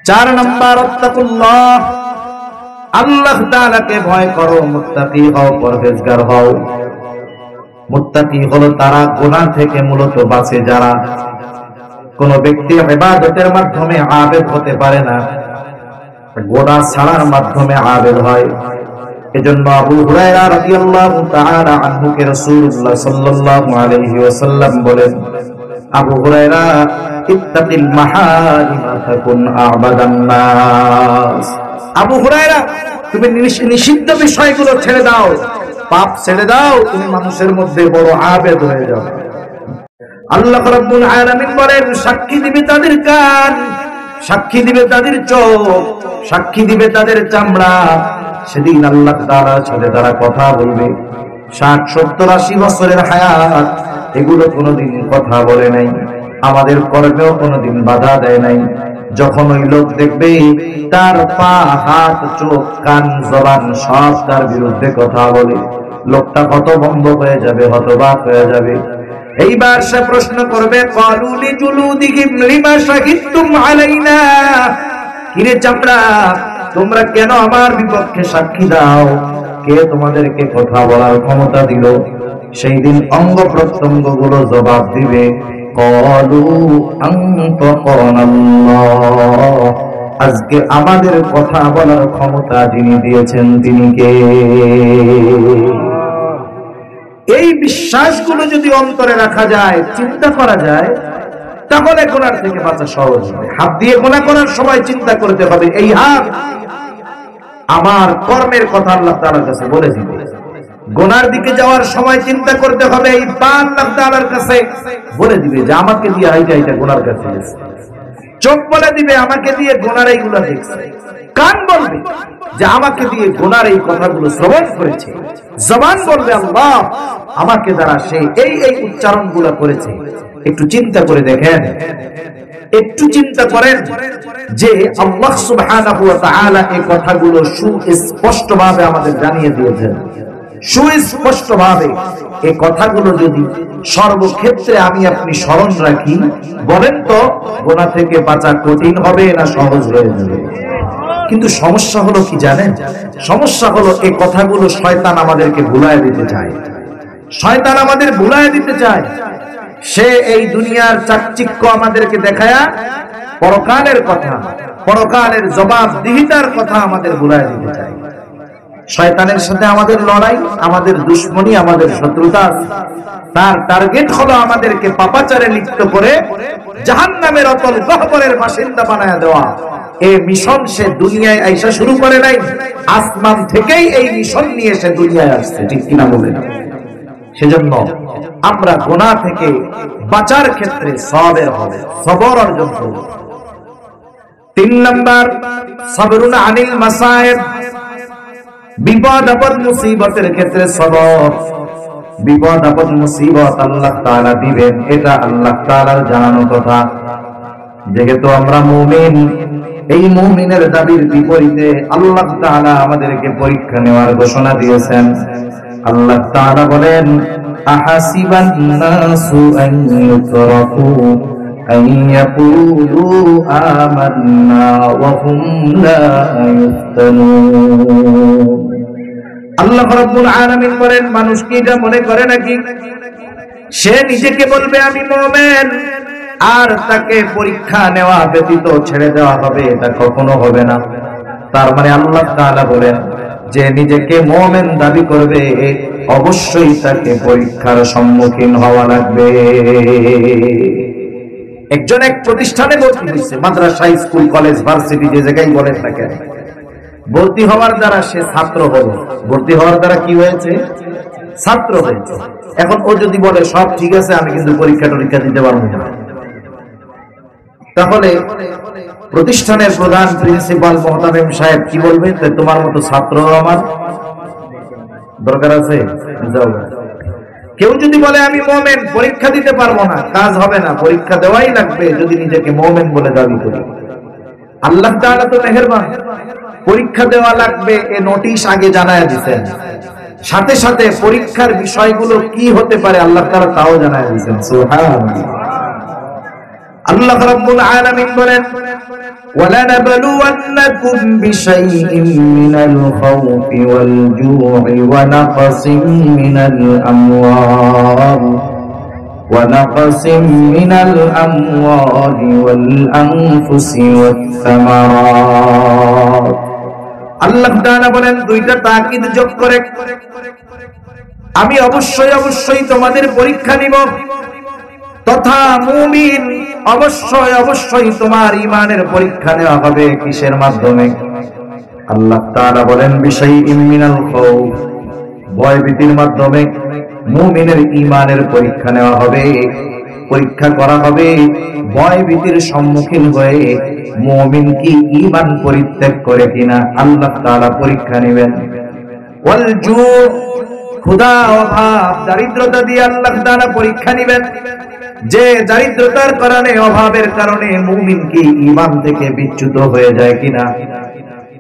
4 number আত্তাকুল্লাহ, আল্লাহ তাআলাকে ভয় করো, মুত্তাকি হও, পরহেজগার হও। মুত্তাকি হলো তারা গুনাহ থেকে মূলত বাঁচে যারা। কোন ব্যক্তি ইবাদতের মাধ্যমে আবেদ হতে পারে না, গুনাহ ছাড়ার মাধ্যমে আবেদ হয়। এজন্য আবু হুরায়রা রাদিয়াল্লাহু তাআলা আনহু কে রাসূলুল্লাহ সাল্লাল্লাহু আলাইহি ওয়াসাল্লাম বলেন, আবু হুরায়রা ইত্তাকিল মাহারিমা তাকুন আ'বাদান নাস। আবু হুরায়রা, তুমি নিষিদ্ধ বিষয়গুলো ছেড়ে দাও, পাপ ছেড়ে দাও, তুমি মানুষের মধ্যে বড় আবেদ হয়ে যাও। আল্লাহ রাব্বুল আলামিন বলেন, সাক্ষী দিবে তাদের কান, সাক্ষী দিবে তাদের চোখ, সাক্ষী দিবে তাদের চামড়া। সেদিন আল্লাহ তাআলার সাথে তারা কথা বলবে। 60, 70, 80 বছরের হায়াত, এগুলো কোনোদিন কথা বলে নাই, আমাদের কর্মেও কোনোদিন বাধা দেয় নাই। যখন ওই লোক দেখবে তার পা, হাত, চোখ, কান, জবান সব তার বিরুদ্ধে কথা বলে, লোকটা হতভম্ব হয়ে যাবে, হতবাক হয়ে যাবে। এইবার সে প্রশ্ন করবে, ক্বালু লিজুলুদিহিম লিমা শাহিদতুম আলাইনা, কিরে চামড়া, তোমরা কেন আমার বিপক্ষে সাক্ষী দাও? কে তোমাদেরকে কথা বলার ক্ষমতা দিল? সেই দিন অঙ্গ প্রত্যঙ্গ গুলো জবাব দিবে, ক্বালু আনতাকানাল্লাহ, আজকে আমাদের কথা বলার ক্ষমতা যিনি দিয়েছেন তিনি কে? এই বিশ্বাসগুলো যদি অন্তরে রাখা যায়, চিন্তা করা যায়, তাহলে গুনাহ থেকে বাঁচা সহজ হবে। হাত দিয়ে গুনাহ করার সময় চিন্তা করতে হবে, এই হাত আমার কর্মের কথা আল্লাহ তাআলার কাছে বলে দিবে। গুনার দিকে যাওয়ার সময় চিন্তা করতে হবে, এই পা আল্লাহ তাআলার কাছে বলে দিবে যে আমাকে দিয়ে এইটা গুনার কাছে গেছে। চোখ বলে দিবে আমাকে দিয়ে গুনার এইগুলা দেখছে। কান বলবে যে আমাকে দিয়ে গুনার এই কথাগুলো শ্রবণ করেছে। জবান বলবে আল্লাহ আমাকে দ্বারা সে এই উচ্চারণগুলো করেছে। একটু চিন্তা করে দেখেন, একটু চিন্তা করেন যে আল্লাহ সুবহানাহু ওয়া তাআলা এই কথাগুলো সুস্পষ্টভাবে আমাদের জানিয়ে দিয়েছেন। সুস্পষ্টভাবে এই কথাগুলো যদি সর্বক্ষেত্রে আমি আপনি স্মরণ রাখি, বলেন তো গুনাহ থেকে বাঁচা কঠিন হবে না সহজ হয়ে যাবে? কিন্তু সমস্যা হলো কি জানেন? সমস্যা হলো এই কথাগুলো শয়তান আমাদেরকে ভুলায় দিতে চায়। শয়তান আমাদের ভুলায় দিতে চায়। সে এই দুনিয়ার চাকচিক্য আমাদেরকে দেখায়া পরকালের কথা, পরকালের জবাবদিহিতার কথা আমাদের ভুলায় দিতে চায়। শয়তানের সাথে আমাদের লড়াই, আমাদের দুশ্মনী, আমাদের শত্রুতা। তার টার্গেট হলো আমাদেরকে পাপাচারে লিপ্ত করে জাহান্নামের অতল গহ্বরের বাসিন্দা বানায়া দেওয়া। এই মিশন সে দুনিয়ায় আইসা শুরু করে নাই, আসমান থেকেই এই মিশন নিয়ে সে দুনিয়ায় আসছে, ঠিক কিনা বলেন? সেজন্য আমরা গুনাহ থেকে বাঁচার ক্ষেত্রে সবর অর্জন করব। 3 নাম্বার, সবরুন আনিল মাসায়েব, বিপদ আপদ মুসিবতের ক্ষেত্রে সবর। বিপদ আপদ মুসিবত আল্লাহ তাআলা দিবেন, এটা আল্লাহ তাআলার জানানো কথা। যেহেতু আমরা মুমিন, এই মুমিনের দাবির বিপরীতে আল্লাহ তাআলা আমাদেরকে পরীক্ষা নেওয়ার ঘোষণা দিয়েছেন। আল্লাহ তাআলা বলেন, আহাসিবান নাসু আন ইউতরাকু আন ইয়াকুলু আমান্না ওয়া হুম লা ইফতানুন। আল্লাহ রাব্বুল আলামিন বলেন, মানুষ কি এটা মনে করে নাকি সে নিজেকে বলবে আমি মুমিন আর তাকে পরীক্ষা নেওয়া ব্যতীত ছেড়ে দেওয়া হবে? এটা কখনো হবে না। তার মানে আল্লাহ তাআলা বলেন যে নিজেকে মুমিন দাবি করবে, অবশ্যই তাকে পরীক্ষার সম্মুখীন হওয়া লাগবে। একজন এক প্রতিষ্ঠানে ভর্তি হয়েছে, মাদ্রাসা, স্কুল, কলেজ, ভার্সিটি, যে জায়গায় বলেন না কেন, ভর্তি হওয়ার দ্বারা সে ছাত্র হলো। ভর্তি হওয়ার দ্বারা কি হয়েছে? ছাত্র হয়েছে। এখন ও যদি বলে সব ঠিক আছে, আমি কিন্তু পরীক্ষা দিতে পারবো না, তাহলে প্রতিষ্ঠানের প্রধান প্রিন্সিপাল মোহতামিম সাহেব কি বলবে? তোমার মতো ছাত্র আমার দরকার আছে, যাও। কেউ যদি বলে আমি মুমিন, পরীক্ষা দিতে পারবো না, কাজ হবে না, পরীক্ষা দেওয়াই লাগবে যদি নিজেকে মুমিন বলে দাবি করি। আল্লাহ তাআলা তো মেহেরবান, পরীক্ষা দেওয়া লাগবে এ নোটিশ আগে জানায় দিতেন। সাথে সাথে পরীক্ষার বিষয়গুলো কি হতে পারে আল্লাহ তাআলা তাও জানায় দিতেন। সুবহানাল্লাহ। আল্লাহ রাব্বুল আলামিন বলেন وَلَنَبْلُوَنَّكُمْ بِشَيْءٍ مِّنَ الْخَوْفِ وَالْجُوعِ وَنَقْصٍ مِّنَ الْأَمْوَالِ وَالْأَنفُسِ وَالثَّمَرَاتِ আল্লাহ তাআলা বলেন দুইটা তাকিদ যোগ করে আমি অবশ্যই তোমাদের পরীক্ষা নিব তথা মুমিন অবশ্যই তোমার ঈমানের পরীক্ষা নেওয়া হবে কিসের মাধ্যমে আল্লাহ তাআলা বলেন বিশাইইম মিনাল খাউফ ভয় ভীতির মাধ্যমে মুমিনের ঈমানের পরীক্ষা নেওয়া হবে পরীক্ষা করা হবে ভয় ভীতির সম্মুখীন হয়ে মুমিন কি ঈমান পরিত্যাগ করে কিনা আল্লাহ তাআলা পরীক্ষা নেবেন ওয়াল জু ক্ষুধা অভাব দারিদ্রতা দিয়ে আল্লাহ তাআলা পরীক্ষা নেবেন যে দারিদ্রতার কারণে অভাবের কারণে মুমিন কি ঈমান থেকে বিচ্যুত হয়ে যায় কিনা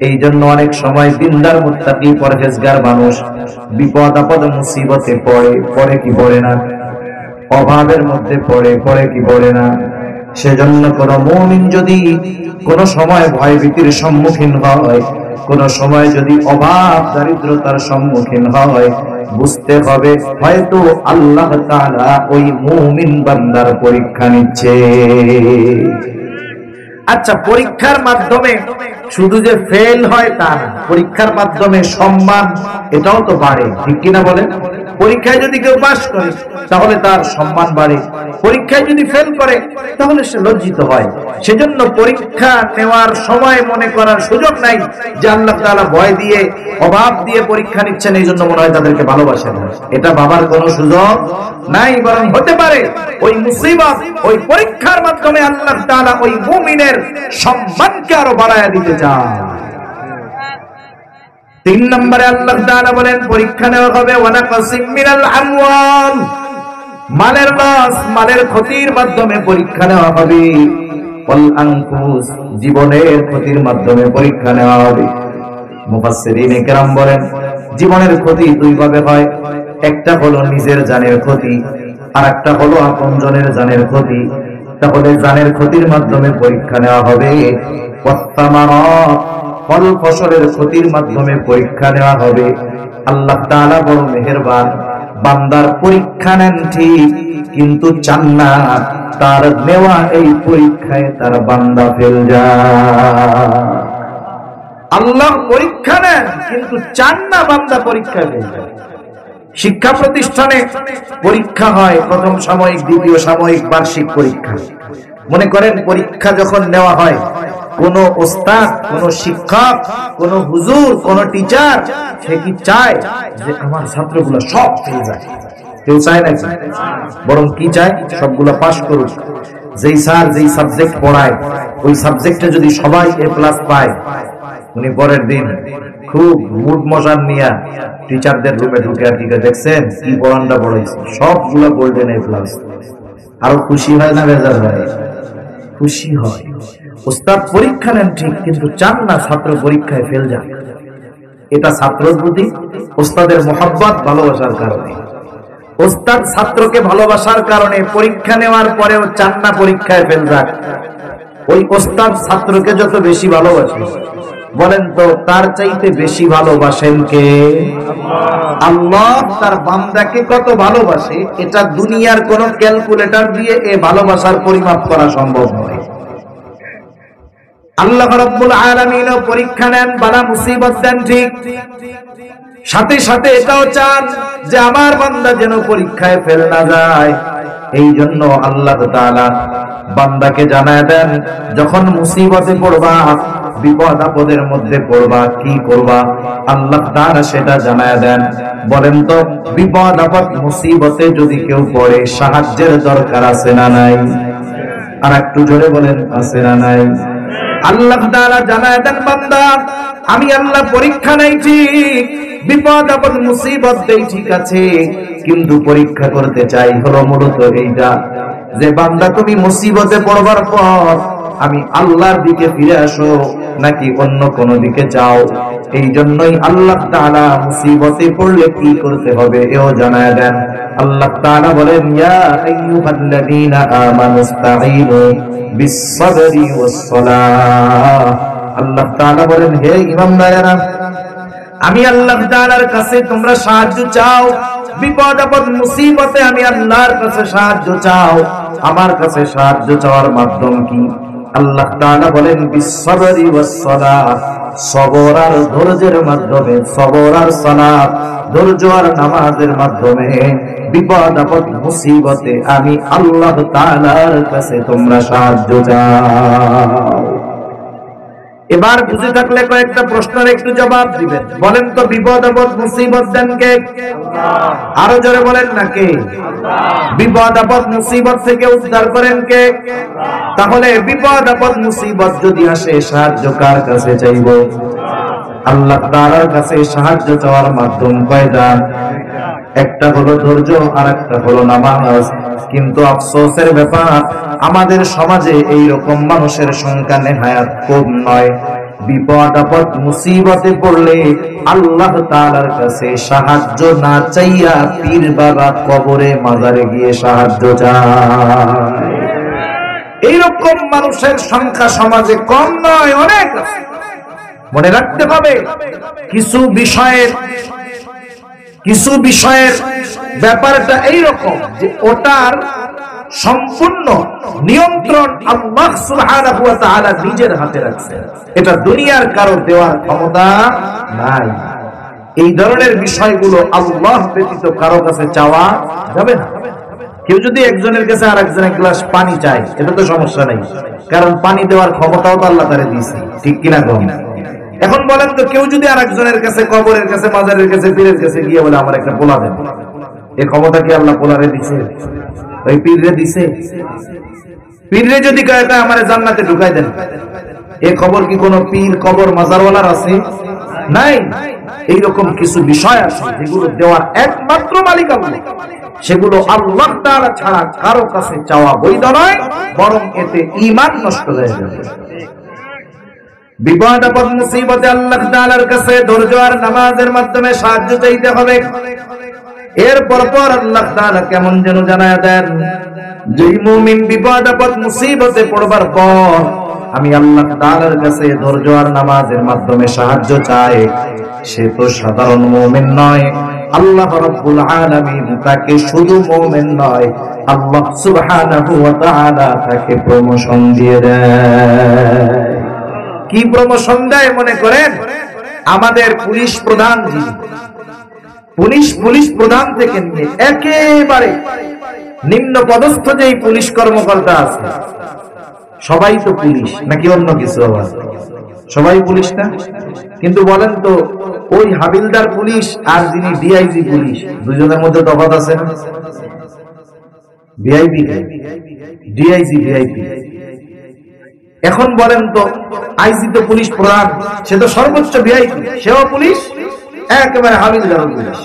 এই জন্য অনেক সময় দিনদার মুত্তাকি পরহেজগার মানুষ বিপদ আপদ মুসিবতে পড়ে কি পড়ে না অভাবের মধ্যে পড়ে কি পড়ে না সেজন্য কোন মুমিন যদি কোন সময় ভয় ভীতির সম্মুখীন হয় কোন সময় যদি অভাব দারিদ্রতার সম্মুখীন হয় বুঝতে হবে হয়তো আল্লাহ তাআলা ওই মুমিন বান্দার পরীক্ষা নিচ্ছে আচ্ছা পরীক্ষার মাধ্যমে শুধু যে ফেল হয় তা না পরীক্ষার মাধ্যমে সম্মান এটাও তো বাড়ে ঠিক কিনা বলেন পরীক্ষায় যদি কেউ পাস করে তাহলে তার সম্মান বাড়ে পরীক্ষায় যদি ফেল করে তাহলে সে লজ্জিত হয় সেজন্য পরীক্ষা নেওয়ার সময় মনে করার সুযোগ নাই যে আল্লাহ তাআলা ভয় দিয়ে অভাব দিয়ে পরীক্ষা নিচ্ছেন এই জন্য মনে হয় তাদেরকে ভালোবাসেন এটা ভাবার কোনো সুযোগ নাই বরং হতে পারে ওই মুসিবত ওই পরীক্ষার মাধ্যমে আল্লাহ তাআলা ওই মুমিনের সম্মানকে আরো বাড়ায়া দিতে চান 3 নম্বরে আল্লাহ তাআলা বলেন পরীক্ষা নেওয়া হবে ওয়ানাকাসিম মিনাল আমওয়াল মালের লস মালের ক্ষতির মাধ্যমে পরীক্ষা নেওয়া হবে ওয়াল আনফুস জীবনের ক্ষতির মাধ্যমে পরীক্ষা নেওয়া হবে মুফাসসিরিনে কেরাম বলেন জীবনের ক্ষতি দুই ভাবে হয় একটা হলো নিজের জানের ক্ষতি আর একটা হলো আপনজনের জানের ক্ষতি তাহলে জানের ক্ষতির মাধ্যমে পরীক্ষা নেওয়া হবে ওয়াত্তামারাত ফল ফসলের ক্ষতির মাধ্যমে পরীক্ষা নেওয়া হবে আল্লাহ তাআলা বড় মেহেরবান বান্দার পরীক্ষা নেন ঠিক কিন্তু চান না তার নেওয়া এই পরীক্ষায় তার বান্দা ফেল যায় আল্লাহ পরীক্ষা নেন কিন্তু চান না বান্দা পরীক্ষায় ফেল যায় শিক্ষা প্রতিষ্ঠানে পরীক্ষা হয় প্রথম সাময়িক দ্বিতীয় সাময়িক বার্ষিক পরীক্ষা মনে করেন পরীক্ষা যখন নেওয়া হয় কোন ওস্তাদ কোন শিক্ষক কোন হুজুর কোন টিচার সে কি চায় যে আমার ছাত্রগুলো সব ফেল যায় কেউ চায় না বরং কি চায় সবগুলো পাস করুক যেই স্যার যেই সাবজেক্ট পড়ায় ওই সাবজেক্টে যদি সবাই এ প্লাস পায় উনি পরের দিন খুব মুড মজার নিয়ে টিচারদের রুমে ঢুকে আর কি দেখছেন কি পড়ানটা পড়াইছে সবগুলো গোল্ডেন এ প্লাস আরো খুশি হয় না বেজার হয় খুশি হয় ওস্তাদ পরীক্ষা নেন ঠিক কিন্তু চান না ছাত্র পরীক্ষায় ফেল যায় এটা ছাত্রের প্রতি ওস্তাদের মহব্বত ভালোবাসার কারণে ওস্তাদ ছাত্রকে ভালোবাসার কারণে পরীক্ষা নেওয়ার পরেও চান না পরীক্ষায় ফেল যাক ওই ওস্তাদ ছাত্রকে যত বেশি ভালোবাসে বলেন তো তার চাইতে বেশি ভালোবাসেন কে আল্লাহ তার বান্দাকে কত ভালোবাসে এটা দুনিয়ার কোন ক্যালকুলেটর দিয়ে এই ভালোবাসার পরিমাপ করা সম্ভব নয় আল্লাহ রাব্বুল আলামিন পরীক্ষা নেন বালা মুসিবত দেন ঠিক সাথে সাথে এটাও চান যে আমার বান্দা যেন পরীক্ষায় ফেল না যায় এই জন্য আল্লাহ তাআলা বান্দাকে জানায় দেন যখন মুসিবতে পড়বা বিপদ আপদের মধ্যে পড়বা কি করবা আল্লাহ তাআলা সেটা জানায় দেন বলেন তো বিপদ আপদ মুসিবতে যদি কেউ পড়ে সাহায্যের দরকার আছে না নাই আর একটু জোরে বলেন আছে না নাই আল্লাহ তাআলা জানায় দেন বান্দা আমি আল্লাহ পরীক্ষা নেই ঠিক বিপদ আপদ মুসিবত দেই ঠিক আছে কিন্তু পরীক্ষা করতে চাই হলো মূলত এইটা যে বান্দা তুমি মুসিবতে পড়বার পর আমি আল্লাহর দিকে ফিরে আসো নাকি অন্য কোন দিকে যাও। এই জন্যই আল্লাহ তাআলা মুসিবতে পড়লে কি করতে হবে এও জানায় দেন। আল্লাহ তাআলা বলেন, ইয়া আইয়ুহাল্লাযীনা আমানুস্তাঈনু বিস-সাবরি ওয়াস-সালাহ। আল্লাহ তাআলা বলেন, হে ঈমানদারেরা, আমি আল্লাহ তাআলার কাছে তোমরা সাহায্য চাও। বিপদ আপদ মুসিবতে আমি আল্লাহর কাছে সাহায্য চাও। আমার কাছে সাহায্য চাওয়ার মাধ্যম কি? আল্লাহ তাআলা বলেন, বিস-সাবরি ওয়াস-সালাহ, সবর আর ধৈর্যের মাধ্যমে, সবর আর সালাত, ধৈর্য আর নামাজের মাধ্যমে বিপদ আপদ মুসিবতে আমি আল্লাহ তাআলার কাছে তোমরা সাহায্য চাও। এবার বুঝে থাকলে কয়েকটা প্রশ্নের একটু জবাব দিবেন। বলেন তো, বিপদ আপদ মুসিবত দেন কে? আল্লাহ। আরো জোরে বলেন না, কে? আল্লাহ। বিপদ আপদ মুসিবত থেকে উদ্ধার করেন কে? আল্লাহ। তাহলে বিপদ আপদ মুসিবত যদি আসে সাহায্য কার কাছে চাইব? আল্লাহ তাআলার কাছে সাহায্য চাওয়ার মাধ্যম কয়টা? একটা হলো ধৈর্য, আর একটা হলো নামাজ। কিন্তু আফসোসের ব্যাপার, আমাদের সমাজে এই রকম মানুষের সংখ্যা নেহায়াত কম নয়। বিপদ আপদ মুসিবতে পড়লে আল্লাহ তাআলার কাছে সাহায্য না চাইয়া পীর বাবা কবরে মাজারে গিয়ে সাহায্য চায়। এইরকম মানুষের সংখ্যা সমাজে কম নয়, অনেক আছে। মনে রাখতে হবে, কিছু বিষয়ের ব্যাপারটা এইরকম যে ওটার সম্পূর্ণ নিয়ন্ত্রণ আল্লাহ সুবহানাহু ওয়া তাআলা নিজের হাতে রাখছেন। এটা দুনিয়ার কারো দেওয়ার ক্ষমতা নাই। এই ধরনের বিষয়গুলো আল্লাহ ব্যতীত কারো কাছে চাওয়া যাবে না। কেউ যদি একজনের কাছে আর একজন এক গ্লাস পানি চায়, এটা তো সমস্যা নেই, কারণ পানি দেওয়ার ক্ষমতাও তো আল্লাহ তাআলা দিয়েছে, ঠিক কিনা গো? এখন বলেন তো, কেউ যদি আর একজনের কাছে, কবরের কাছে, মাজারের কাছে, পীরের কাছে গিয়ে বলে আমার একটা পোলা দেন, এই ক্ষমতা কি আল্লাহ পোলারে দিছে? ওই পীররে দিছে? পীররে যদি কয় আমার জান্নাতে ঢুকাই দেন, এই খবর কি কোনো পীর, কবর, মাজারওয়ালার আছে? নাই। এইরকম কিছু বিষয় আছে যেগুলো দেওয়ার একমাত্র মালিক আল্লাহ। সেগুলো আল্লাহ তাআলা ছাড়া কারো কাছে চাওয়া বৈধ নয়, বরং এতে ঈমান নষ্ট হয়ে যাবে। বিপদ আপদ মুসিবতে আল্লাহ তাআলার কাছে ধৈর্য আর নামাজের মাধ্যমে সাহায্য চাইতে হবে। এর পর আল্লাহ তাআলা কেমন যেন জানায়া দেন, যে মুমিন বিপদ আপদ মুসিবতে পড়বার পর আমি আল্লাহ তাআলার কাছে ধৈর্য আর নামাজের মাধ্যমে সাহায্য চাই, সে তো সাধারণ মুমিন নয়। আল্লাহ রাব্বুল আলামিন তাকে শুধু মুমিন নয়, আল্লাহ সুবহানাহু ওয়া তাআলা তাকে প্রমোশন দিয়ে দেয়। কি প্রমোশন দেয় মনে করেন? আমাদের পুলিশ প্রধান, পুলিশ প্রধান থেকে নিয়ে একেবারে নিম্ন পদস্থ যেই পুলিশ কর্মকর্তা আছে, সবাই তো পুলিশ নাকি অন্য কিছু? সবাই পুলিশ না? কিন্তু বলেন তো, ওই হাবিলদার পুলিশ আর যিনি ডিআইজি পুলিশ, দুজনের মধ্যে তফাৎ আছে না? VIP, DIG VIP. এখন বলেন তো, আইজি তো পুলিশ প্রধান, সে তো সর্বোচ্চ ভিআইপি, সেও পুলিশ, একেবারে হাবিলদার পুলিশ।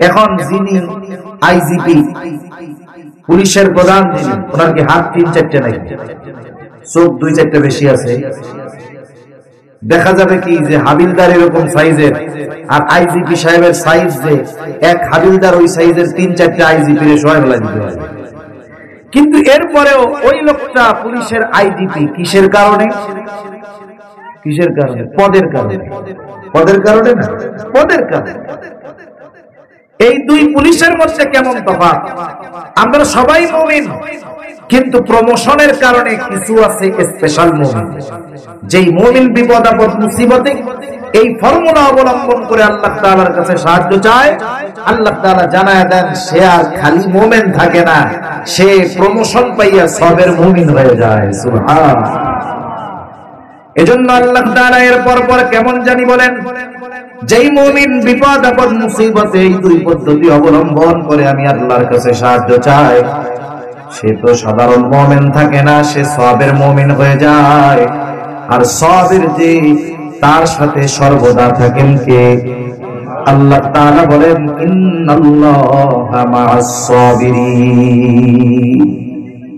এখন যিনি আইজিপি, পুলিশের প্রধান, যিনি, ওনার কি হাত 3-4টে নাই? চোখ 2-4টে বেশি আছে? দেখা যাবে কি যে হাবিলদার এরকম সাইজের আর আইজিপি সাহেবের সাইজ যে এক, হাবিলদার ওই সাইজের 3-4টে আইজিপি রে সহায় বলা দিতে পারে। কিন্তু এরপরেও ওই লোকটা পুলিশের আইজিপি কিসের কারণে? কিসের কারণে? পদের কারণে। পদের কারণে না, পদের কারণে। এই দুই পুলিশের মধ্যে কেমন তফাৎ? আমরা সবাই মুমিন, কিন্তু প্রমোশনের কারণে কিছু আছে স্পেশাল মুমিন। যেই মুমিন বিপদ আপদ মুসিবতে এই ফর্মুলা অবলম্বন করে আল্লাহ তাআলার কাছে সাহায্য চায়, আল্লাহ তাআলা জানায় দেন সে আর খালি মুমিন থাকে না, সে প্রমোশন পাইয়া সবের মুমিন হয়ে যায়। সুবহানাল্লাহ। এজন্য আল্লাহ তাআলা এর পর কেমন জানি বলেন, যেই মুমিন বিপদ আপদ মুসিবতে এই দুই পদ্ধতি অবলম্বন করে আমি আল্লাহর কাছে সাহায্য চাই, সে তো সাধারণ মুমিন থাকে না, সে সবের মুমিন হয়ে যায়। আর সবের যে তার সাথে সর্বদা থাকেন কে? আল্লাহ তাআলা বলেন, ইন্নাল্লাহা মা'আস সাবিরিন,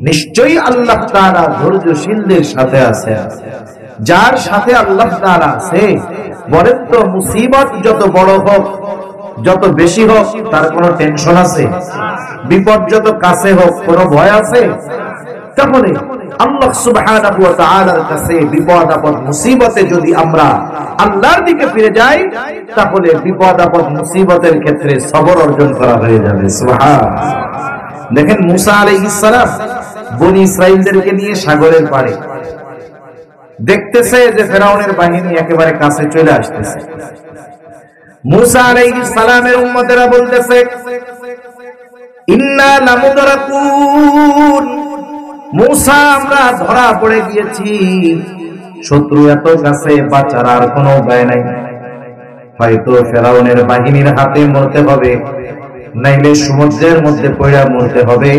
নিশ্চয়ই আল্লাহ তাআলা ধৈর্যশীলদের সাথে আছেন। যার সাথে আল্লাহ তাআলা আছে, বলেন তো মুসিবত যত বড় হোক, যত বেশি হোক, তার কোনো টেনশন আছে? বিপদ যত কাছে হোক, কোনো ভয় আছে? তাহলে আল্লাহ সুবহানাহু ওয়া তাআলার কাছে বিপদ আপদ মুসিবতে যদি আমরা আল্লাহর দিকে ফিরে যাই, তাহলে বিপদ আপদ মুসিবতের ক্ষেত্রে সবর অর্জন করা হয়ে যাবে। সুবহানাল্লাহ। দেখেন মুসা আলাইহিস সালাম বনি ইসরাইলদেরকে নিয়ে সাগরের পাড়ে, দেখতেছে যে ফেরাউনের বাহিনী একেবারে কাছে চলে আসতেছে। মুসা আলাইহিস সালামের উম্মতেরা বলতেছে, ইন্না লামুদরাকুন, মুসা আমরা ধরা পড়ে গিয়েছি, শত্রু এত কাছে, বাঁচার আর কোনো উপায় নাই, হয়তো ফেরাউনের বাহিনীর হাতে মরতে হবে, নাইলে সমুদ্রের মধ্যে পড়ে মরতে হবে।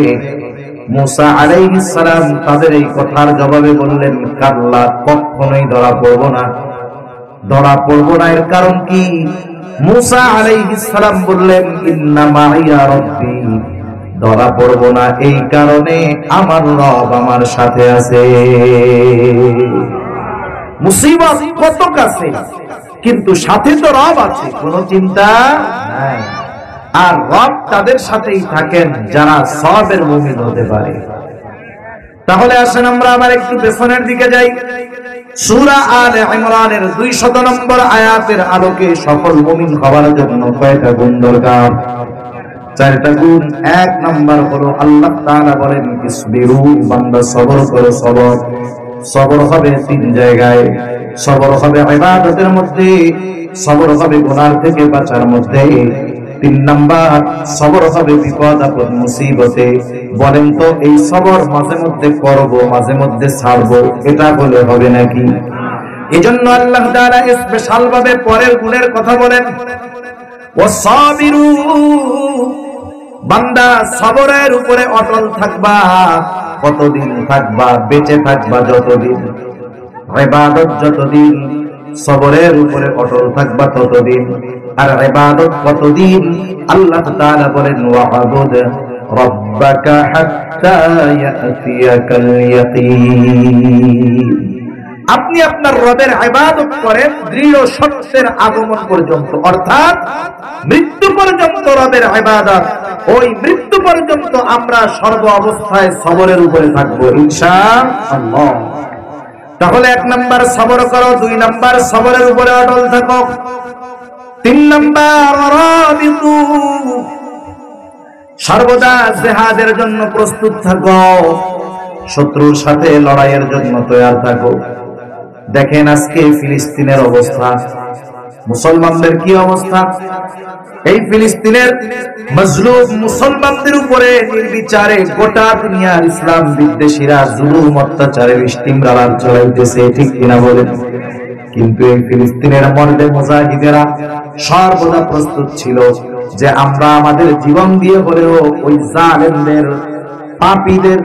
মুসা আলাইহিস সালাম তাদের এই কথার জবাবে বললেন, কাল্লা, কখনোই ধরা পড়ব না, ধরা পড়ব না। এর কারণ কি? মুসা আলাইহিস সালাম বললেন, ইন্না মাইয়া রাব্বি, ধরা পড়ব না এই কারণে আমার রব আমার সাথে আছে। মুসিবত কত কাছে, কিন্তু সাথে তো রব আছে, কোনো চিন্তা নাই। আর রব তাদের সাথেই থাকেন যারা সওয়াবের মুমিন হতে পারে। তাহলে আসেন আমরা আবার একটু পেছনের দিকে যাই। সূরা আলে ইমরানের 200 নম্বর আয়াতের আলোকে সফল মুমিন হওয়ার জন্য কয়টা গুণ দরকার? 4টা গুণ। 1 নাম্বার হলো আল্লাহ তাআলা বলেন, ইসবিরু, বান্দা সবর করো। সবর হবে 3 জায়গায়। সবর হবে ইবাদতের মধ্যে, সবর হবে গুনাহ থেকে বাঁচার মধ্যে, 3 নাম্বার সবর হবে বিপদ আপদ মুসিবতে। বলেন তো এই সবর মাঝে মধ্যে করব, মাঝে মধ্যে ছাড়বো, এটা বলে হবে নাকি? এজন্য আল্লাহ তাআলা স্পেশাল ভাবে পরের গুণের কথা বলেন, ওয়াসাবিরু, বান্দা সবরের উপরে অটল থাকবা। কতদিন থাকবা? বেঁচে থাকবা যতদিন, ইবাদত যতদিন, সবরের উপরে অটল থাকবা ততদিন। আর ইবাদত কতদিন? আল্লাহ তাআলা বলেন, ওয়া'বুদ রাব্বাকা হাত্তা ইয়াতিয়াকাল ইয়াকিন। আপনি আপনার রবের ইবাদত করেন দৃঢ় সত্যের আগমন পর্যন্ত, অর্থাৎ মৃত্যু পর্যন্ত রবের ইবাদত। ওই মৃত্যু পর্যন্ত আমরা সর্ব অবস্থায় সবরের উপরে থাকবো ইনশাআল্লাহ। তাহলে 1 নাম্বার সবর করো, 2 নাম্বার সবরের উপরে অটল থাকো, 3 নাম্বার রাবিতু, সর্বদা জিহাদের জন্য প্রস্তুত থাকো, শত্রুর সাথে লড়াইয়ের জন্য তৈরি থাকো। দেখেন আজকে ফিলিস্তিনের অবস্থা, মুসলমানদের কি অবস্থা? এই ফিলিস্তিনের মজলুম মুসলমানদের উপরে নির্বিচারে গোটা দুনিয়ার ইসলাম বিদ্বেষীরা জুলুম অত্যাচারের স্টিমরালার চালাইতেছে, ঠিক কিনা বলেন? কিন্তু এই ফিলিস্তিনের মর্দে মুজাহিদেরা সর্বদা প্রস্তুত ছিল যে আমরা আমাদের জীবন দিয়ে হলেও ওই জালেমদের, পাপীদের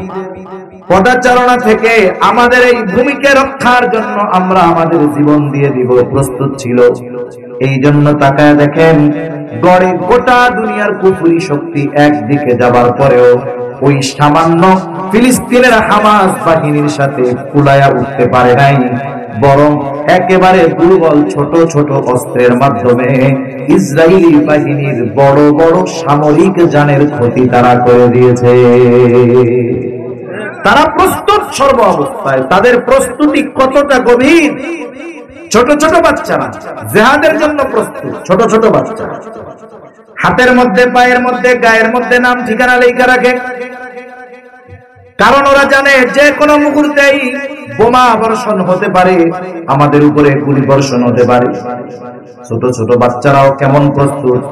পদাচারণা থেকে আমাদের এই ভূমিকে রক্ষার জন্য আমরা আমাদের জীবন দিয়ে দিব, প্রস্তুত ছিল। এই জন্য তাকায় দেখেন, গড়ে গোটা দুনিয়ার কুফরি শক্তি একদিকে যাবার পরেও ওই সামান্য ফিলিস্তিনের হামাস বাহিনীর সাথে কুলায়া উঠতে পারে নাই, বরং একেবারে দুর্বল ছোট ছোট অস্ত্রের মাধ্যমে ইসরায়েলি বাহিনীর বড় বড় সামরিক যানের ক্ষতি তারা করে দিয়েছে। তারা প্রস্তুত সর্ব অবস্থায়। তাদের প্রস্তুতি কতটা গভীর! ছোট ছোট বাচ্চারা জিহাদের জন্য প্রস্তুত, ছোট ছোট বাচ্চা হাতের মধ্যে, পায়ের মধ্যে, গায়ের মধ্যে নাম ঠিকানা লেখা রাখে, কারণ ওরা জানে যে কোনো মুহূর্তেই বোমা বর্ষণ হতে পারে, আমাদের উপরে গুলি বর্ষণ হতে পারে। ছোট ছোট বাচ্চারাও কেমন প্রস্তুত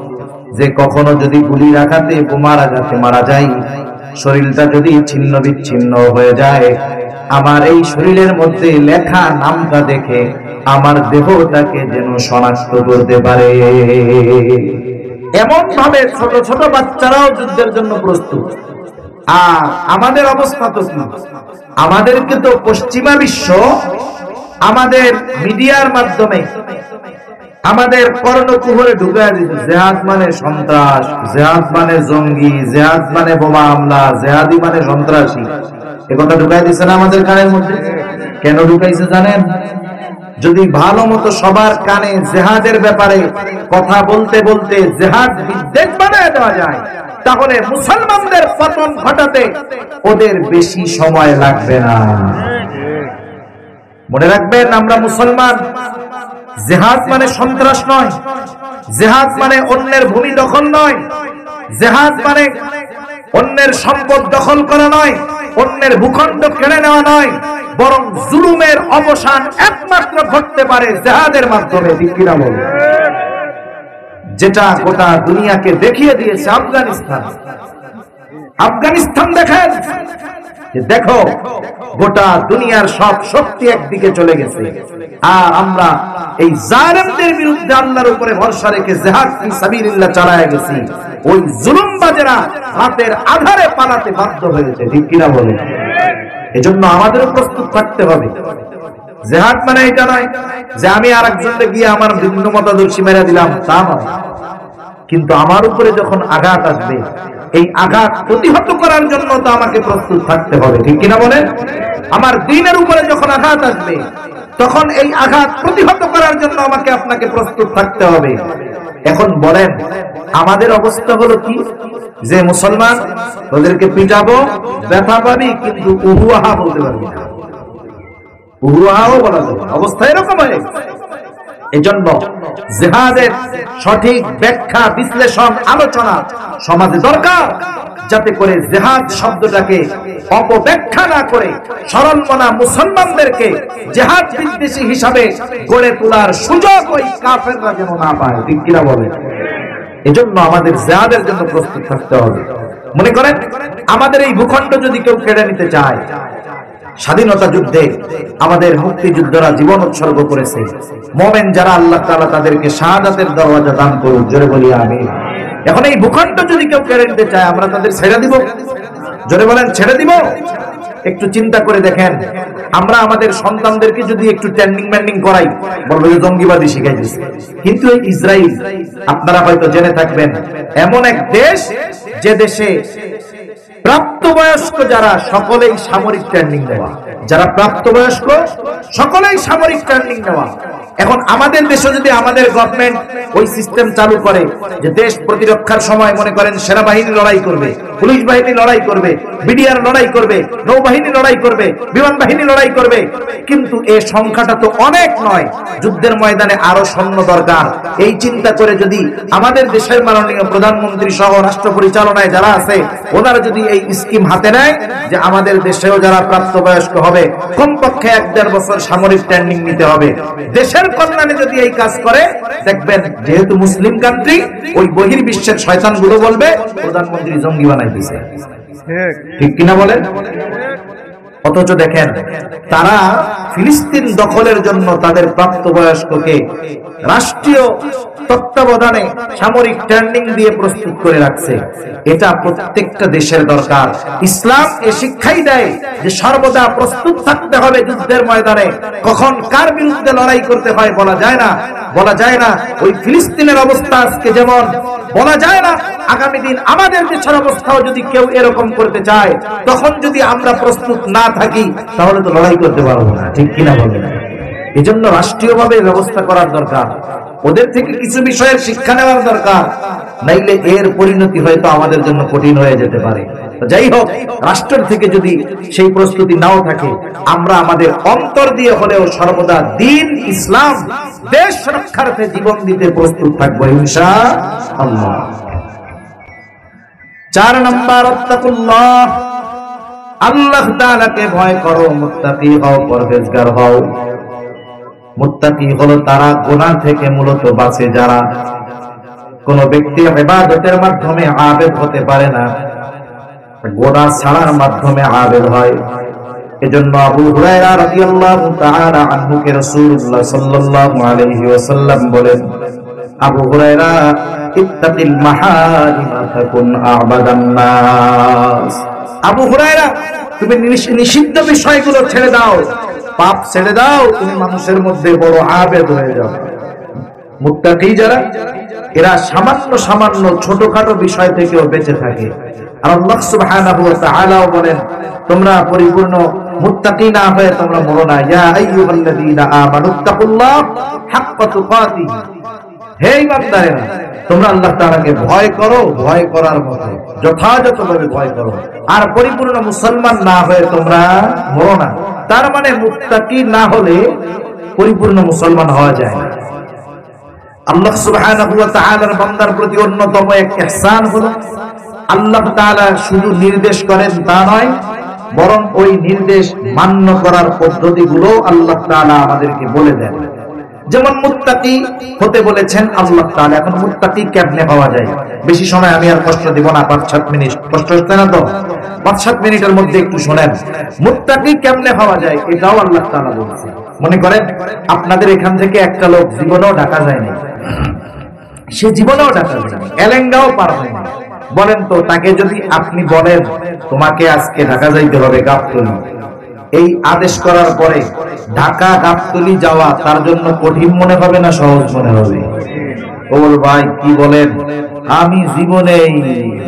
যে কখনো যদি গুলির আঘাতে, বোমার আঘাতে মারা যায়, শরীরটা যদি ছিন্ন বিচ্ছিন্ন হয়ে যায়, আমার এই শরীরের মধ্যে লেখা নামটা দেখে আমার দেহটাকে যেন শনাক্ত করতে পারে। এমন ভাবে ছোট ছোট বাচ্চারাও যুদ্ধের জন্য প্রস্তুত। আর আমাদের অবস্থা তো কি? আমাদেরকে তো পশ্চিমা বিশ্ব আমাদের মিডিয়ার মাধ্যমে আমাদের কর্ণকুহরে ঢুকায় দিচ্ছে, জিহাদ মানে সন্ত্রাস, জিহাদ মানে জঙ্গি, জিহাদ মানে বোমা হামলা, জিহাদি মানে সন্ত্রাসী। এ কথা ঢুকাই দিচ্ছে না আমাদের কানের মধ্যে? কেন ঢুকাইছে জানেন? যদি ভালো মতো সবার কানে জেহাদের ব্যাপারে কথা বলতে বলতে জেহাদ বিদ্বেষ বানায় দেওয়া যায়, তাহলে মুসলমানদের পতন ঘটাতে ওদের বেশি সময় লাগবে না। মনে রাখবেন, আমরা মুসলমান। জেহাদ মানে সন্ত্রাস নয়, জেহাদ মানে অন্যের ভূমি দখল নয়, জেহাদ মানে অন্যের সম্পদ দখল করা নয়, অন্যের ভূখণ্ড কেড়ে নেওয়া নয়, বরং জুলুমের অবসান একমাত্র ঘটতে পারে জেহাদের মাধ্যমে। ঠিক কিনা বলুন? যেটা গোটা দুনিয়াকে দেখিয়ে দিয়েছে আফগানিস্তান। আফগানিস্তান দেখেন, দেখো গোটা দুনিয়ার সব শক্তি একদিকে চলে গেছে, আর আমরা এই জালেমদের বিরুদ্ধে আল্লাহর উপরে ভরসা রেখে জিহাদ ফি সাবিলিল্লাহ চালায়া গেছি। ওই জুলুমবাজেরা রাতের আধারে পালাতে বাধ্য হয়েছে। ঠিক কিনা বলে? এজন্য আমাদেরও প্রস্তুত থাকতে হবে। জিহাদ মানে এটা নয় যে আমি আরেকজনকে গিয়ে আমার ভিন্ন মতাদর্শী মেরে দিলাম, তা নয়। কিন্তু আমার উপরে যখন আঘাত আসবে, এই আঘাত প্রতিহত করার জন্য তো আমাকে প্রস্তুত থাকতে হবে। ঠিক কিনা বলেন? আমার দ্বীনের উপরে যখন আঘাত আসবে, তখন এই আঘাত প্রতিহত করার জন্য আমাকে আপনাকে প্রস্তুত থাকতে হবে। এখন বলেন, আমাদের অবস্থা হলো কি? যে মুসলমান, ওদেরকে পিটাবো, ব্যথা পাবি, কিন্তু উহুয়াহা বলতে পারবি না, উহুয়াহাও বলা যাবে। অবস্থা এরকম হয়। এজন্য জিহাদের সঠিক ব্যাখ্যা, বিশ্লেষণ, আলোচনা সমাজে দরকার, যাতে করে জিহাদ শব্দটাকে অপব্যাখ্যা না করে সরল মনা মুসলমানদেরকে জিহাদ বিদ্বেষী হিসাবে গড়ে তোলার সুযোগ ওই কাফেররা যেন না পায়। ঠিক কিনা বলে? এজন্য আমাদের জিহাদের জন্য প্রস্তুত থাকতে হবে। মনে করেন, আমাদের এই ভূখণ্ড যদি কেউ কেড়ে নিতে চায়, স্বাধীনতা যুদ্ধে আমাদের মুক্তিযোদ্ধারা জীবন উৎসর্গ করেছে। মুমিন যারা, আল্লাহ তাআলা তাদেরকে শাহাদাতের দরওয়াজা দান করুন, জোরে বলি আমিন। এখন এই ভূখণ্ড যদি কেউ কেড়ে নিতে চায়, আমরা তাদের ছেড়ে দিব? জোরে বলেন, ছেড়ে দিব? একটু চিন্তা করে দেখেন, আমরা আমাদের সন্তানদেরকে যদি একটু ট্রেনিং ম্যান্ডিং করাই, বলবো যে জঙ্গিবাদী শিখাই দিচ্ছে। কিন্তু এই ইসরায়েল, আপনারা হয়তো জেনে থাকবেন, এমন এক দেশ যে দেশে প্রাপ্তবয়স্ক যারা সকলেই সামরিক ট্রেনিং নেওয়া, যারা প্রাপ্তবয়স্ক সকলেই সামরিক ট্রেনিং নেওয়া। এখন আমাদের দেশে যদি আমাদের গভর্নমেন্ট ওই সিস্টেম চালু করে যে দেশ প্রতিরক্ষার সময় মনে করেন সেনাবাহিনী লড়াই করবে, পুলিশ বাহিনী লড়াই করবে, বিডিআর লড়াই করবে, নৌবাহিনী লড়াই করবে, বিমান বাহিনী লড়াই করবে, কিন্তু এই সংখ্যাটা তো অনেক নয়, যুদ্ধের ময়দানে আরো সৈন্য দরকার। এই চিন্তা করে যদি আমাদের দেশের মাননীয় প্রধানমন্ত্রী সহ রাষ্ট্র পরিচালনায় যারা আছে, ওনারা যদি এই স্কিম হাতে নেয় যে আমাদের দেশেও যারা প্রাপ্তবয়স্ক হবে কমপক্ষে 1-1.5 বছর সামরিক ট্রেনিং নিতে হবে, দেশের কল্যাণে যদি এই কাজ করে, দেখবেন যেহেতু মুসলিম কান্ট্রি, ওই বহির্বিশ্বের শয়তানগুলো বলবে প্রধানমন্ত্রী জঙ্গি বানাই দিয়েছে। ঠিক কিনা বলেন? অথচ দেখেন, তারা ফিলিস্তিন দখলের জন্য তাদের প্রাপ্তবয়স্ককে রাষ্ট্রীয় তত্ত্বাবধানে সামরিক ট্রেনিং দিয়ে প্রস্তুত করে রাখছে। এটা প্রত্যেকটা দেশের দরকার। ইসলাম এ শিক্ষাই দেয় যে সর্বদা প্রস্তুত থাকতে হবে যুদ্ধের ময়দানে। কখন কার বিরুদ্ধে লড়াই করতে হয় বলা যায় না, বলা যায় না। ওই ফিলিস্তিনের অবস্থা আজকে যেমন, বলা যায় না আগামী দিন আমাদের দেশের অবস্থাও যদি কেউ এরকম করতে চায়, তখন যদি আমরা প্রস্তুত না থাকি, তাহলে তো লড়াই করতে পারবো না। ঠিক কিনা বলেন? এই জন্য রাষ্ট্রীয়ভাবে ব্যবস্থা করার দরকার, ওদের থেকে কিছু বিষয়ের শিক্ষা নেওয়ার দরকার, নাইলে এর পরিণতি হয়তো আমাদের জন্য কঠিন হয়ে যেতে পারে। যাই হোক, রাষ্ট্রের থেকে যদি সেই প্রস্তুতি নাও থাকে, আমরা আমাদের অন্তর দিয়ে হলেও সর্বদা দ্বীন ইসলাম, দেশ রক্ষার্থে জীবন দিতে প্রস্তুত থাকবো ইনশাআল্লাহ। 4 নম্বর, আত্তাকুল্লাহ, আল্লাহ তাআলাকে ভয় করো, মুত্তাকি হও, পরহেজগার হও। মুত্তাকি হলো তারা গুনাহ থেকে মূলত বাঁচে যারা। কোন ব্যক্তি ইবাদতের মাধ্যমে আবেদ হতে পারে না, গুনাহ ছাড়ার মাধ্যমে আবেদ হয়। এজন্য আবু হুরায়রা রাদিয়াল্লাহু তাআলা আনহু কে রাসূলুল্লাহ সাল্লাল্লাহু আলাইহি ওয়াসাল্লাম বলেন, আবু হুরায়রা, ইত্তাকিল মাহারিমা তাকুন আবাদান নাস। আবু হুরায়রা, তুমি নিষিদ্ধ বিষয়গুলো ছেড়ে দাও, পাপ ছেড়ে দাও, তুমি মানুষের মধ্যে বড় আবেদ হয়ে যাও। মুত্তাকি যারা, এরা সামান্য সামান্য ছোটখাটো বিষয় থেকেও বেঁচে থাকে। আর আল্লাহ সুবহানাহু ওয়া তাআলা বলেন তোমরা পরিপূর্ণ মুত্তাকি না হয়ে তোমরা মরো না। ইয়া আইয়ুহাল্লাযীনা আমানুত্তাকুল্লাহ হাক্কা তুকাতিহি, হে ঈমানদারেরা তোমরা আল্লাহ তাআলাকে ভয় করো, ভয় করার মতো যথাযথভাবে ভয় করো, আর পরিপূর্ণ মুসলমান না হয়ে তোমরা মরো না। তার মানে মুত্তাকি না হলে পরিপূর্ণ মুসলমান হওয়া যায় না। আল্লাহ সুবহানাহু ওয়া তাআলার বান্দার প্রতি অন্যতম এক ইহসান হলো আল্লাহ তাআলা শুধু নির্দেশ করেন তা নয়, বরং ওই নির্দেশ মান্য করার পদ্ধতিগুলো আল্লাহ তাআলা আমাদেরকে বলে দেন। যেমন মুত্তাকি হতে বলেছেন আল্লাহ তাআলা। এখন মুত্তাকি কেমনে হওয়া যায়? বেশি সময় আমি আর কষ্ট দিব না, 5-7 মিনিট কষ্ট হচ্ছে না তো? 5-7 মিনিটের মধ্যে একটু শোনেন মুত্তাকি কেমনে হওয়া যায়, এটাও আল্লাহ তাআলা বলেছেন। মনে করেন আপনাদের এখান থেকে একটা লোক জীবনেও ঢাকা যায়নি, সে জীবনেও ঢাকা যায়নি, এলেঙ্গাও পার হয়নি। বলেন তো তাকে যদি আপনি বলেন তোমাকে আজকে ঢাকা যাইতে হবে গাবতলী, এই আদেশ করার পরে ঢাকা গাবতলী যাওয়া তার জন্য কঠিন মনে হবে না সহজ মনে হবে? ওর ভাই কি বলেন, আমি জীবনেই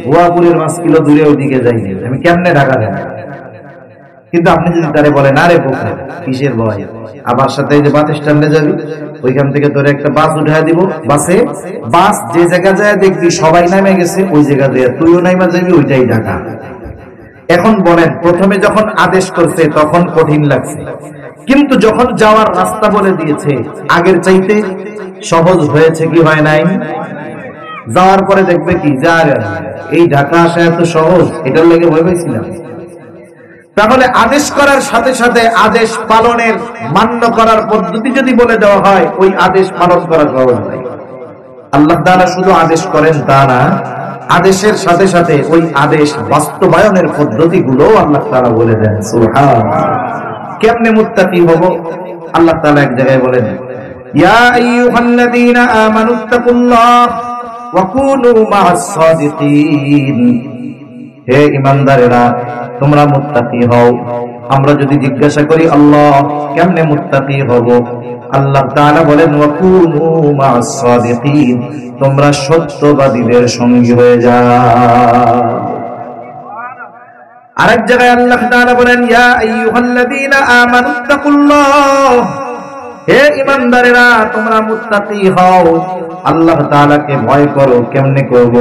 ভুয়াপুরের 5 কিলো দূরে ওইদিকে যাইনি, আমি কেমনে ঢাকা যাব? কিন্তু আপনি যদি তারে বলেন আরে বোকা কিসের ভয়, আবার সাথে যে বাস স্ট্যান্ডে যাবি, ওইখান থেকে তোরে একটা বাস উঠায় দিব, বাস যে জায়গা যায় দেখবি সবাই নামে গেছে, ওই জায়গা দিয়ে তুইও নাইমা যাবি, ওইটাই ঢাকা। এখন বলেন প্রথমে যখন আদেশ করছে তখন কঠিন লাগছে, কিন্তু যখন যাওয়ার রাস্তা বলে দিয়েছে আগের চাইতে সহজ হয়েছে কি হয় নাই? যাওয়ার পরে দেখবে কি যার এই ঢাকা আসা এত সহজ, এটার লেগে ভয় পাইছিলাম। তাহলে আদেশ করার সাথে সাথে আদেশ পালনের মান্য করার পদ্ধতি যদি বলে দেওয়া হয়, ওই আদেশ পালন করা সহজ হয়। আল্লাহ তাআলা শুধু আদেশ করেন তা না, আদেশের সাথে সাথে ওই আদেশ বাস্তবায়নের পদ্ধতিগুলো আল্লাহ তাআলা বলে দেন। সুবহানাল্লাহ। কেমনে মুত্তাকি হব? আল্লাহ তাআলা এক জায়গায় বলেন ইয়া আইয়ুহাল্লাযীনা আমানুত্তাকুল্লাহ ওয়া কুনু মা'আস সাদিকিন, হে ঈমানদারেরা তোমরা মুত্তাকি হও। আমরা যদি জিজ্ঞাসা করি আল্লাহ কেমনে মুত্তাকি হব, আল্লাহ তাআলা বলেন ওয়া কুনু মা'আস সাদিকিন, তোমরা সত্যবাদীদের সঙ্গী হয়ে যাও। আরেক জায়গায় আল্লাহ তাআলা বলেন ইয়া আইয়ুহাল্লাযীনা আমানুত্তাকুল্লাহ, হে ঈমানদারেরা তোমরা মুত্তাকি হও, আল্লাহ তাআলাকে ভয় করো। কেমনে করব?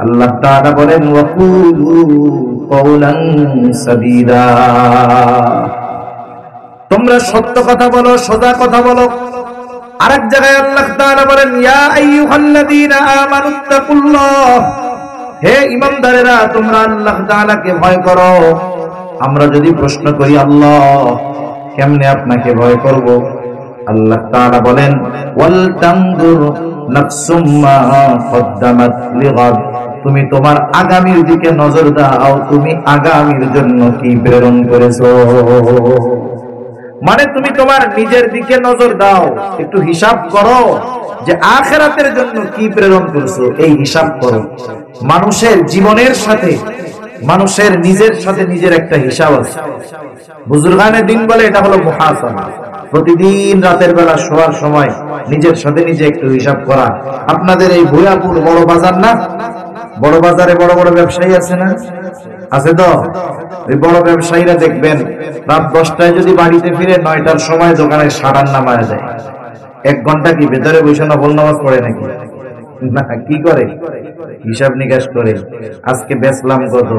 আল্লাহ তাআলা বলেন ওয়া কুলু কওলান সাদীদা, তোমরা সত্য কথা বলো, সোজা কথা বলো। আরেক জায়গায় আল্লাহ তাআলা বলেন ইয়া আইয়ুহাল্লাযীনা আমানুত্তাকুল্লাহ, হে ঈমানদারেরা তোমরা আল্লাহ তাআলাকে ভয় করো। আমরা যদি প্রশ্ন করি আল্লাহ কেমনে আপনাকে ভয় করব, আল্লাহ তাআলা বলেন ওয়াল তানজুর নাফসুম মা কদ্দামাত লিগাদ, তুমি তোমার আগামীর দিকে নজর দাও, তুমি আগামীর জন্য কি প্রেরণ করেছো। মানে তুমি তোমার নিজের দিকে নজর দাও, একটু হিসাব করো যে আখিরাতের জন্য কি প্রেরণ করেছো, এই হিসাব করো। মানুষের জীবনের সাথে মানুষের নিজের সাথে নিজের একটা হিসাব আছে। বুজুর্গানে দিন বলে এটা হলো মুহাসাবা। প্রতিদিন রাতের বেলা শোয়ার সময় নিজের সাথে নিজে একটু হিসাব করা। আপনাদের এই ভুয়াপুর বড় বাজার না, বড় বাজারে বড় বড় ব্যবসায়ী আছে না, আছে তো? ওই বড় ব্যবসায়ীরা দেখবেন রাত 10টায় যদি বাড়িতে ফিরে 9টার সময় দোকানে শাটার নামায় যায়। 1 ঘন্টা কি ভেতরে বসে নফল নামাজ পড়ে নাকি? না, কি করে? হিসাব নিকাশ করে, আজকে বেচলাম কত,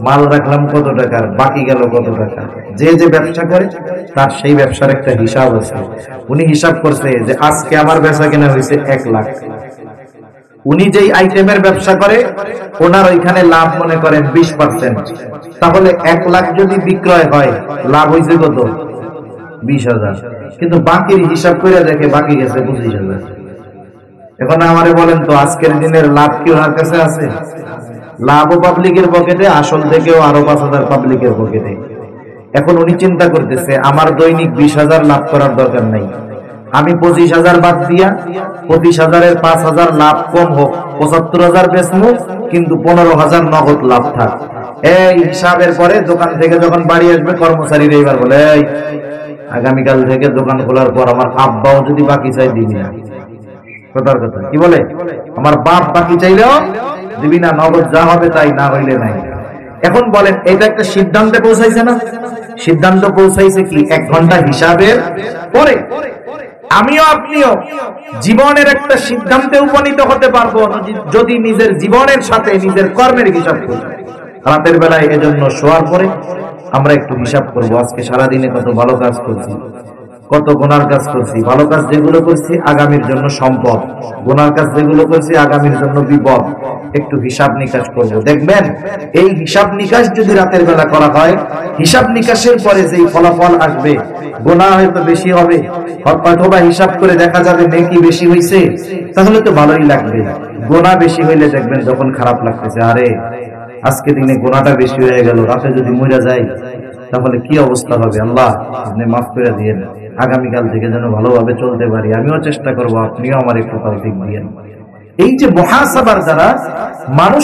মাল রাখলাম কত টাকার, বাকি গেল কত টাকা। যে যে ব্যবসা করে তার সেই ব্যবসার একটা হিসাব আছে। উনি হিসাব করছে যে আজকে আমার বেচা কেনা হয়েছে 1 লাখ। উনি যেই আইটেমের ব্যবসা করে ওনার ওইখানে লাভ মনে করেন 20%, তাহলে 1 লাখ যদি বিক্রয় হয় লাভ হয়েছে কত? 20,000। কিন্তু বাকির হিসাব করে দেখে বাকি গেছে 25,000। এখন আমারে বলেন তো আজকের দিনের লাভ কি ওনার কাছে আছে? লাভও পাবলিকের পকেটে, আসল থেকেও আরো 5,000 পাবলিকের পকেটে। এখন উনি চিন্তা করতেছে আমার দৈনিক 20,000 লাভ করার দরকার নাই, আমি 25,000 বাদ দিয়া 25,000-এর 5,000 লাভ কম হোক, 75,000 বেচমু, কিন্তু 15,000 নগদ লাভ থাক। এই হিসাবের পরে দোকান থেকে যখন বাড়ি আসবে কর্মচারীরা এবার বলে এই আগামীকাল থেকে দোকান খোলার পর আমার আব্বাও যদি বাকি চাই দিবি না। কথার কথা কি বলে, আমার বাপ বাকি চাইলেও দিবি না, নগদ যা হবে তাই, না হইলে নাই। এখন বলেন এটা একটা সিদ্ধান্তে পৌঁছাইছে না? সিদ্ধান্ত পৌঁছাইছে কি 1 ঘন্টা হিসাবের পরে। আমিও আপনিও জীবনের একটা সিদ্ধান্তে উপনীত হতে পারবো যদি নিজের জীবনের সাথে নিজের কর্মের হিসাব করি। রাতের বেলায় এজন্য শোয়ার পরে আমরা একটু হিসাব করবো, আজকে সারাদিনে কত ভালো কাজ করছি, কত গুনার কাজ করছি। ভালো কাজ যেগুলো করছি আগামীর জন্য সম্পদ, গুনার কাজ যেগুলো করছি আগামীর জন্য বিপদ। একটু হিসাব নিকাশ করবো। দেখবেন এই হিসাব নিকাশ যদি রাতের বেলা করা হয়, হিসাব নিকাশের পরে যেই ফলাফল আসবে, গুনাহ হয়তো বেশি হবে অথবা হিসাব করে দেখা যাবে নেকি বেশি হয়েছে, তাহলে তো ভালোই লাগবে। গুনাহ বেশি হইলে দেখবেন যখন খারাপ লাগতেছে, আরে আজকে দিনে গুনাহটা বেশি হয়ে গেল, রাতে যদি মরে যায় তাহলে কি অবস্থা হবে। আল্লাহ আপনি মাফ করে দিয়েন, আগামীকাল থেকে যেন ভালোভাবে চলতে পারি। আমিও চেষ্টা করবো, আপনিও আমার একটু তৌফিক দিয়েন। এই যে মুহাসাবার দ্বারা মানুষ